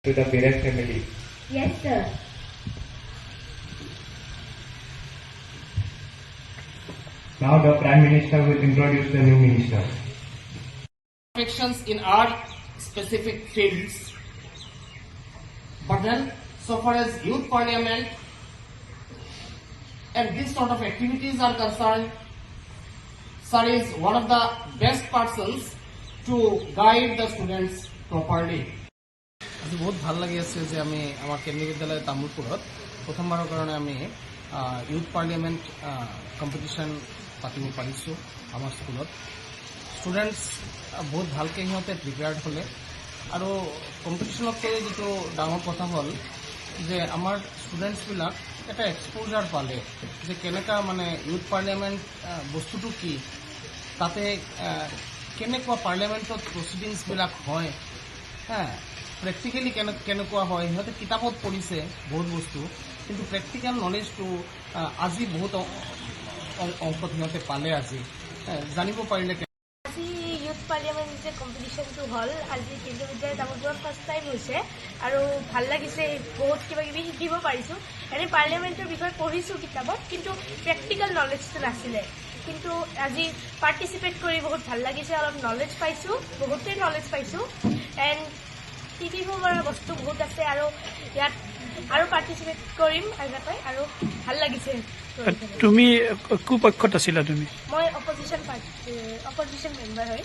to the Berak family. Yes, sir. Now the Prime Minister will introduce the new minister. Perfections in our specific fields. But then, so far as youth parliament and this sort of activities are concerned, sir is one of the best persons to guide the students properly. আজি বহুত ভাল লাগি আছে যে আমি আমার কেন্দ্রীয় বিদ্যালয় তামুলপুরত প্রথমবারের কারণে আমি ইউথ পার্লিয়ামেন্ট কম্পিটিশন পাতিব পাৰিছো আমাৰ স্কুলত। স্টুডেন্টস বহুত ভালকে সিহঁতে প্ৰিপেয়াৰ্ড হলে আৰু কম্পিটিশনতকৈ যেটো ডাঙৰ কথা হ'ল যে আমাৰ স্টুডেন্টছবিলাক এটা এক্সপোজাৰ পালে যে কেনেকা মানে ইউথ পাৰ্লিয়ামেন্ট বস্তুটো কি, তাতে কেনেকুৱা পাৰ্লিয়ামেন্টত প্ৰচিডিংছবিলাক হয়, প্ৰেক্টিকেলি কেনেকুৱা হয়। সিহঁতে কিতাপত পঢ়িছে বহুত বস্তু, কিন্তু প্ৰেক্টিকেল নলেজটো আজি বহুত অংশত সিহঁতে পালে, আজি জানিব পাৰিলে। আজি ইউথ পাৰ্লিয়ামেণ্ট যে কম্পিটিশ্যনটো হ'ল, আজি কেন্দ্ৰীয় বিদ্যালয় তামুলপুৰত ফাৰ্ষ্ট টাইম হৈছে আৰু ভাল লাগিছে, বহুত কিবা কিবি শিকিব পাৰিছোঁ। এনেই পাৰ্লিয়ামেণ্টৰ বিষয়ে পঢ়িছোঁ কিতাপত, কিন্তু প্ৰেক্টিকেল নলেজটো নাছিলে। কিন্তু আজি পাৰ্টিচিপেট কৰি বহুত ভাল লাগিছে, অলপ নলেজ পাইছোঁ, বহুতেই নলেজ পাইছোঁ। এণ্ড শিকিব পৰা বস্তু বহুত আছে আৰু ইয়াত আৰু পাৰ্টিচিপেট কৰিম আগতে, আৰু ভাল লাগিছে। তুমি কো পক্ষত আছিলা? তুমি? মই অপজিশ্যন মেম্বাৰ হয়।